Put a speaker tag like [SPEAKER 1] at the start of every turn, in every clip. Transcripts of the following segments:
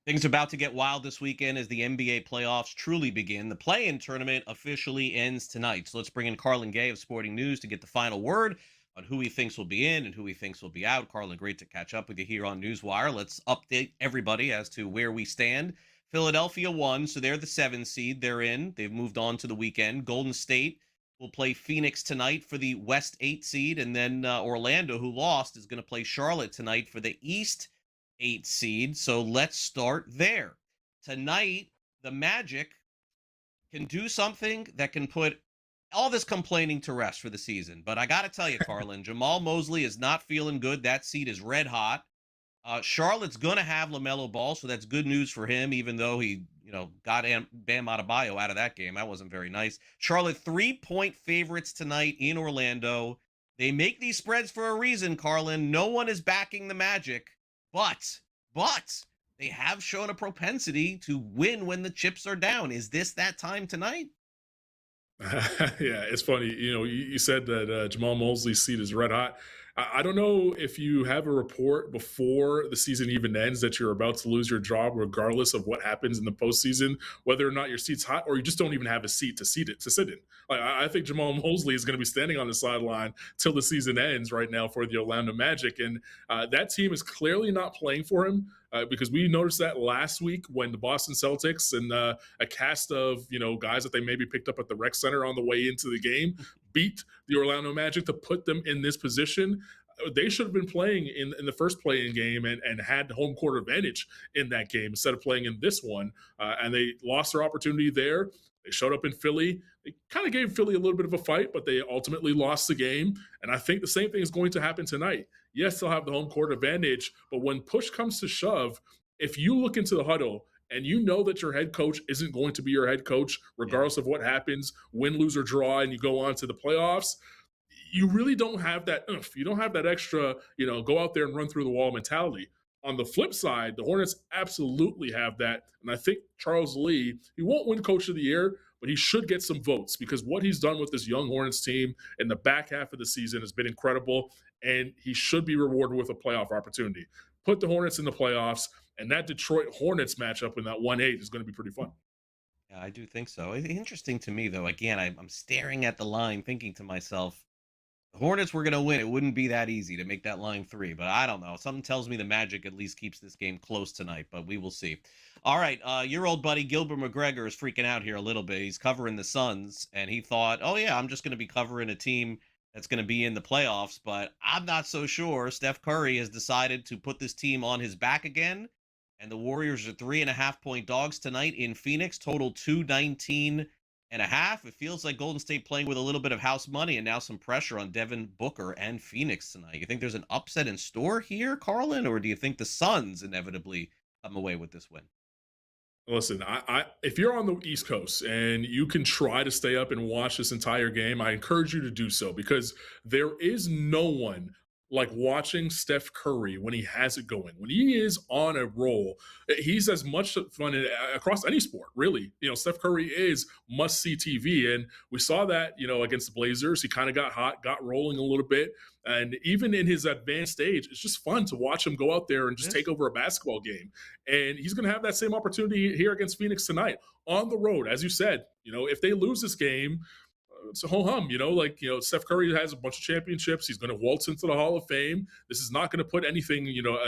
[SPEAKER 1] Things are about to get wild this weekend as the NBA playoffs truly begin. The play-in tournament officially ends tonight. So let's bring in Carlin Gay of Sporting News to get the final word on who he thinks will be in and who he thinks will be out. Carlin, great to catch up with you here on Newswire. Let's update everybody as to where we stand. Philadelphia won, so they're the 7 seed. They're in. They've moved on to the weekend. Golden State will play Phoenix tonight for the West 8 seed, and then Orlando, who lost, is going to play Charlotte tonight for the East 8 seed. So let's start there. Tonight, the Magic can do something that can put all this complaining to rest for the season. But I got to tell you, Carlin, Jamahl Mosley is not feeling good. That seat is red hot. Charlotte's going to have LaMelo Ball, so that's good news for him, even though he, got Bam Adebayo out of that game. That wasn't very nice. Charlotte 3-point favorites tonight in Orlando. They make these spreads for a reason, Carlin. No one is backing the Magic. But they have shown a propensity to win when the chips are down. Is this that time tonight?
[SPEAKER 2] Yeah, it's funny. You said that Jamal Mosley's seat is red hot. I don't know if you have a report before the season even ends that you're about to lose your job, regardless of what happens in the postseason, whether or not your seat's hot, or you just don't even have a seat to sit in. Like I think Jamal Mosley is going to be standing on the sideline till the season ends right now for the Orlando Magic, and that team is clearly not playing for him. Because we noticed that last week when the Boston Celtics and a cast of guys that they maybe picked up at the rec center on the way into the game beat the Orlando Magic to put them in this position. They should have been playing in the first play-in game and had home court advantage in that game instead of playing in this one. And they lost their opportunity there. They showed up in Philly. They kind of gave Philly a little bit of a fight, but they ultimately lost the game. And I think the same thing is going to happen tonight. Yes, they'll have the home court advantage, but when push comes to shove, if you look into the huddle and you know that your head coach isn't going to be your head coach, regardless of what happens, win, lose, or draw, and you go on to the playoffs, you really don't have that oomph. You don't have that extra, go out there and run through the wall mentality. On the flip side, the Hornets absolutely have that. And I think Charles Lee, he won't win Coach of the Year, but he should get some votes because what he's done with this young Hornets team in the back half of the season has been incredible. And he should be rewarded with a playoff opportunity. Put the Hornets in the playoffs, and that Detroit Hornets matchup in that 1-8 is going to be pretty fun.
[SPEAKER 1] Yeah, I do think so. Interesting to me, though. Again, I'm staring at the line, thinking to myself, the Hornets were going to win. It wouldn't be that easy to make that line 3, but I don't know. Something tells me the Magic at least keeps this game close tonight, but we will see. All right, your old buddy Gilbert McGregor is freaking out here a little bit. He's covering the Suns, and he thought, oh, yeah, I'm just going to be covering a team that's going to be in the playoffs, but I'm not so sure. Steph Curry has decided to put this team on his back again, and the Warriors are 3.5-point dogs tonight in Phoenix, total 219.5. It feels like Golden State playing with a little bit of house money and now some pressure on Devin Booker and Phoenix tonight. You think there's an upset in store here, Carlin, or do you think the Suns inevitably come away with this win?
[SPEAKER 2] Listen, if you're on the East Coast and you can try to stay up and watch this entire game, I encourage you to do so because there is no one like watching Steph Curry when he has it going. When he is on a roll, he's as much fun across any sport, really. Steph Curry is must-see TV, and we saw that, against the Blazers. He kind of got hot, got rolling a little bit, and even in his advanced age, it's just fun to watch him go out there and just take over a basketball game. And he's going to have that same opportunity here against Phoenix tonight on the road. As you said, if they lose this game, it's a ho hum, Steph Curry has a bunch of championships. He's going to waltz into the Hall of Fame. This is not going to put anything,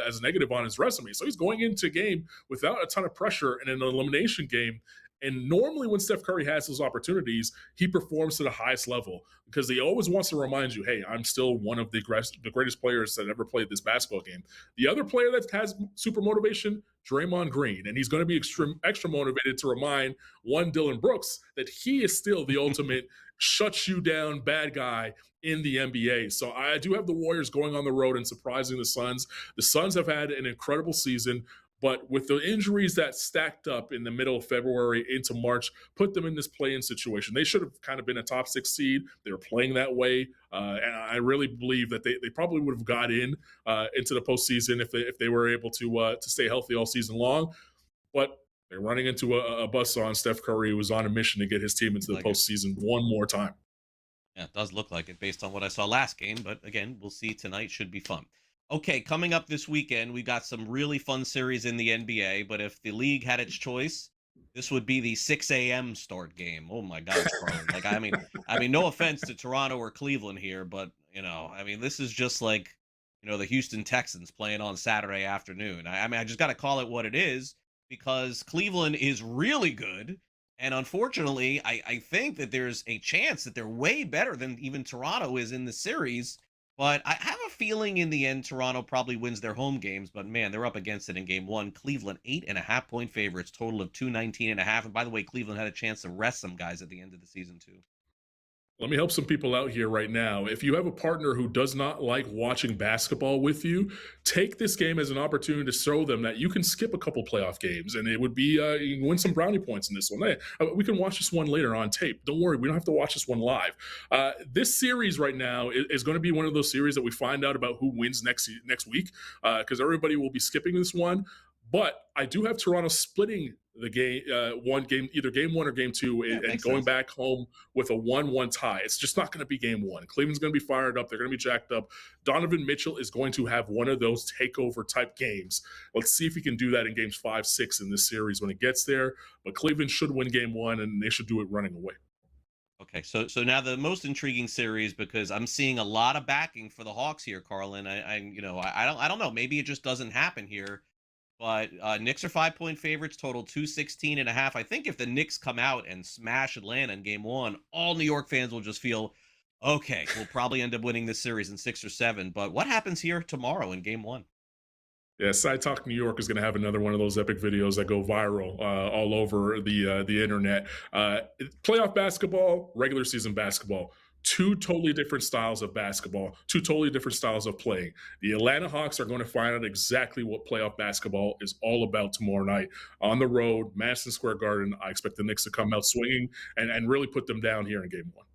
[SPEAKER 2] as a negative on his resume. So he's going into a game without a ton of pressure in an elimination game. And normally when Steph Curry has those opportunities, he performs to the highest level because he always wants to remind you, hey, I'm still one of the greatest players that ever played this basketball game. The other player that has super motivation, Draymond Green, and he's going to be extra motivated to remind one Dylan Brooks that he is still the ultimate shut you down bad guy in the NBA. So I do have the Warriors going on the road and surprising the Suns. The Suns have had an incredible season. But with the injuries that stacked up in the middle of February into March, put them in this play-in situation. They should have kind of been a top 6 seed. They were playing that way. And I really believe that they probably would have got into the postseason if they were able to stay healthy all season long. But they're running into a buzzsaw on Steph Curry, who was on a mission to get his team into the postseason one more time.
[SPEAKER 1] Yeah, it does look like it based on what I saw last game. But again, we'll see tonight. Should be fun. Okay, coming up this weekend, we got some really fun series in the NBA, but if the league had its choice, this would be the 6 a.m. start game. Oh my gosh, Carlin. Like, I mean, no offense to Toronto or Cleveland here, but I mean, this is just like, the Houston Texans playing on Saturday afternoon. I mean, I just got to call it what it is because Cleveland is really good. And unfortunately, I think that there's a chance that they're way better than even Toronto is in the series. But I have a feeling in the end, Toronto probably wins their home games. But man, they're up against it in game one. Cleveland, 8.5 point favorites, total of 219.5. And by the way, Cleveland had a chance to rest some guys at the end of the season, too.
[SPEAKER 2] Let me help some people out here right now. If you have a partner who does not like watching basketball with you, take this game as an opportunity to show them that you can skip a couple playoff games, and it would be you can win some brownie points in this one. Hey, we can watch this one later on tape. Don't worry, we don't have to watch this one live. This series right now is going to be one of those series that we find out about who wins next week because everybody will be skipping this one. But I do have Toronto splitting the game, one game, either game one or game two,
[SPEAKER 1] Yeah,
[SPEAKER 2] and
[SPEAKER 1] makes
[SPEAKER 2] going
[SPEAKER 1] sense.
[SPEAKER 2] back home with a 1-1 tie. It's just not going to be game one. Cleveland's going to be fired up. They're going to be jacked up. Donovan Mitchell is going to have one of those takeover type games. Let's see if he can do that in games 5, 6 in this series when it gets there. But Cleveland should win game one, and they should do it running away.
[SPEAKER 1] Okay, so now the most intriguing series because I'm seeing a lot of backing for the Hawks here, Carlin. I don't know. Maybe it just doesn't happen here. But Knicks are 5 point favorites, total 216.5. I think if the Knicks come out and smash Atlanta in game one, all New York fans will just feel, okay, we'll probably end up winning this series in 6 or 7. But what happens here tomorrow in game one?
[SPEAKER 2] Yeah, Side Talk New York is going to have another one of those epic videos that go viral all over the internet. Playoff basketball, regular season basketball, two totally different styles of basketball, two totally different styles of playing. The Atlanta Hawks are going to find out exactly what playoff basketball is all about tomorrow night on the road, Madison Square Garden. I expect the Knicks to come out swinging and really put them down here in game one.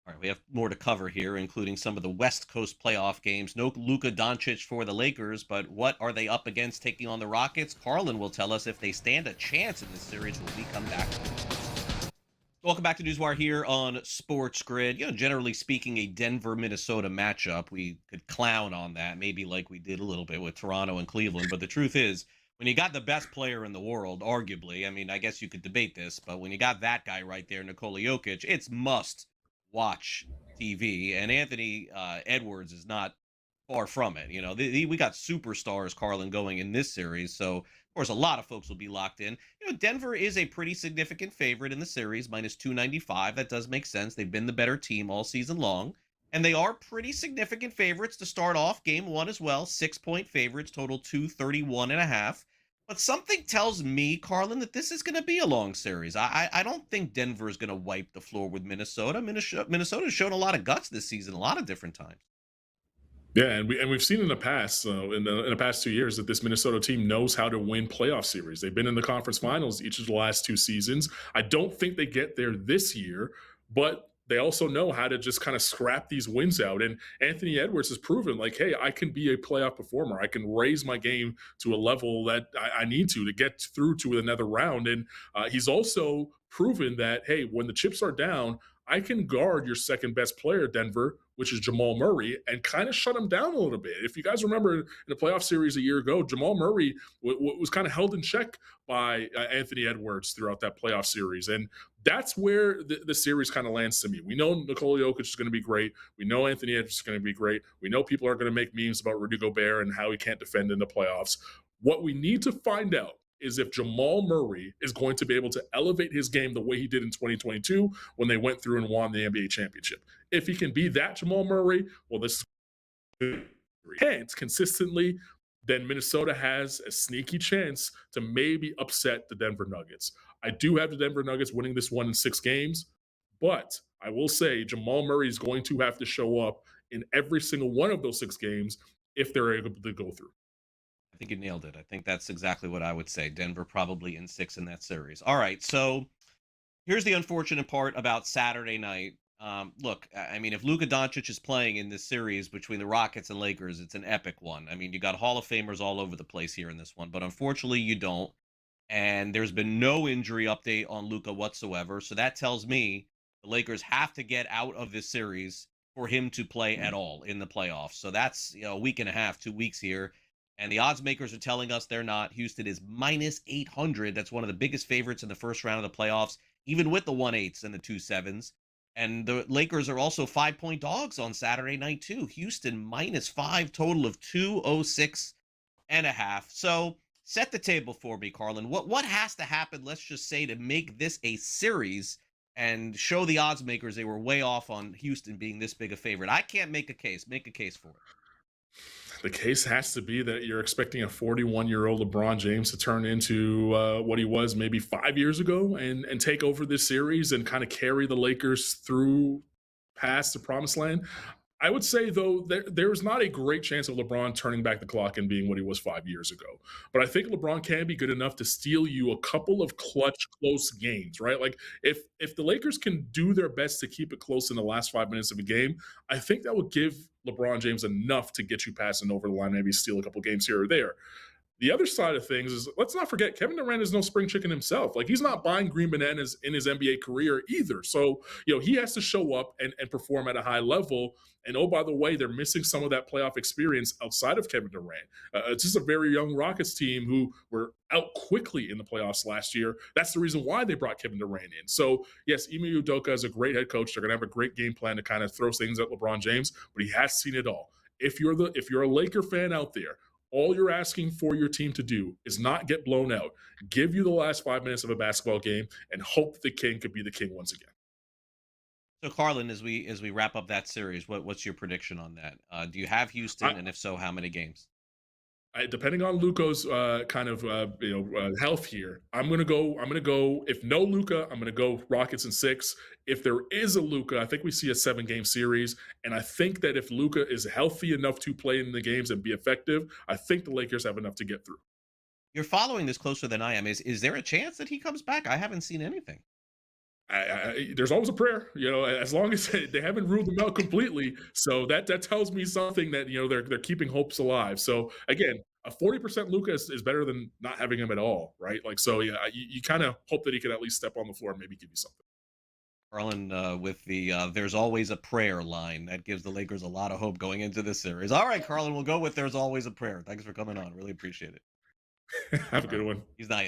[SPEAKER 1] All right, we have more to cover here, including some of the West Coast playoff games. No Luka Doncic for the Lakers, but what are they up against taking on the Rockets? Carlin will tell us if they stand a chance in this series when we come back. Welcome back to Newswire here on Sports Grid. Generally speaking, a Denver-Minnesota matchup. We could clown on that, maybe like we did a little bit with Toronto and Cleveland. But the truth is, when you got the best player in the world, arguably, I mean, I guess you could debate this, but when you got that guy right there, Nikola Jokic, it's must watch TV. And Anthony Edwards is not far from it. We got superstars, Carlin, going in this series. So, of course, a lot of folks will be locked in. Denver is a pretty significant favorite in the series, minus 295. That does make sense. They've been the better team all season long. And they are pretty significant favorites to start off game one as well. 6 point favorites, total 231.5. But something tells me, Carlin, that this is going to be a long series. I don't think Denver is going to wipe the floor with Minnesota. Minnesota's shown a lot of guts this season, a lot of different times.
[SPEAKER 2] Yeah, and we've seen in the past, in the past 2 years, that this Minnesota team knows how to win playoff series. They've been in the conference finals each of the last 2 seasons. I don't think they get there this year, but they also know how to just kind of scrap these wins out. And Anthony Edwards has proven, like, hey, I can be a playoff performer. I can raise my game to a level that I need to get through to another round. And he's also proven that, hey, when the chips are down, I can guard your second best player, Denver, which is Jamal Murray, and kind of shut him down a little bit. If you guys remember in the playoff series a year ago, Jamal Murray was kind of held in check by Anthony Edwards throughout that playoff series. And that's where the series kind of lands to me. We know Nikola Jokic is going to be great. We know Anthony Edwards is going to be great. We know people are going to make memes about Rudy Gobert and how he can't defend in the playoffs. What we need to find out is if Jamal Murray is going to be able to elevate his game the way he did in 2022 when they went through and won the NBA championship. If he can be that Jamal Murray, well, this is hands consistently, then Minnesota has a sneaky chance to maybe upset the Denver Nuggets. I do have the Denver Nuggets winning this one in 6 games, but I will say Jamal Murray is going to have to show up in every single one of those 6 games if they're able to go through.
[SPEAKER 1] I think you nailed it. I think that's exactly what I would say. Denver probably in 6 in that series. All right, so here's the unfortunate part about Saturday night. Look, I mean, if Luka Doncic is playing in this series between the Rockets and Lakers, it's an epic one. I mean, you got Hall of Famers all over the place here in this one, but unfortunately, you don't. And there's been no injury update on Luka whatsoever. So that tells me the Lakers have to get out of this series for him to play at all in the playoffs. So that's, a week and a half, 2 weeks here. And the odds makers are telling us they're not. Houston is minus 800. That's one of the biggest favorites in the first round of the playoffs, even with the 1/8s and the 2/7s. And the Lakers are also 5-point dogs on Saturday night, too. Houston minus 5, total of 206 and a half. So set the table for me, Carlin. What has to happen, let's just say, to make this a series and show the odds makers they were way off on Houston being this big a favorite? I can't make a case. Make a case for it.
[SPEAKER 2] The case has to be that you're expecting a 41-year-old LeBron James to turn into what he was maybe 5 years ago and take over this series and kind of carry the Lakers through past the promised land. I would say, though, there's not a great chance of LeBron turning back the clock and being what he was 5 years ago. But I think LeBron can be good enough to steal you a couple of clutch, close games, right? Like if the Lakers can do their best to keep it close in the last 5 minutes of a game, I think that would give LeBron James enough to get you passing over the line, maybe steal a couple games here or there. The other side of things is, let's not forget, Kevin Durant is no spring chicken himself. Like, he's not buying green bananas in his NBA career either. So, he has to show up and perform at a high level. And oh, by the way, they're missing some of that playoff experience outside of Kevin Durant. It's just a very young Rockets team who were out quickly in the playoffs last year. That's the reason why they brought Kevin Durant in. So, yes, Ime Udoka is a great head coach. They're going to have a great game plan to kind of throw things at LeBron James, but he has seen it all. If you're a Laker fan out there, all you're asking for your team to do is not get blown out, give you the last 5 minutes of a basketball game, and hope that the king could be the king once again.
[SPEAKER 1] So, Carlin, as we wrap up that series, what's your prediction on that? Do you have Houston,
[SPEAKER 2] I,
[SPEAKER 1] and if so, how many games?
[SPEAKER 2] Depending on Luka's kind of health here, I'm gonna go. I'm gonna go. If no Luka, I'm gonna go Rockets in 6. If there is a Luka, I think we see a 7-game series, and I think that if Luka is healthy enough to play in the games and be effective, I think the Lakers have enough to get through.
[SPEAKER 1] You're following this closer than I am. Is there a chance that he comes back? I haven't seen anything.
[SPEAKER 2] There's always a prayer, as long as they haven't ruled them out completely. So that tells me something that they're keeping hopes alive. So again, a 40% Lucas is better than not having him at all, right? Like, so yeah, you kind of hope that he could at least step on the floor and maybe give you something.
[SPEAKER 1] Carlin, with the "there's always a prayer" line, that gives the Lakers a lot of hope going into this series. All right, Carlin, we'll go with "there's always a prayer." Thanks for coming on. Really appreciate it.
[SPEAKER 2] Have a good one.
[SPEAKER 1] He's not.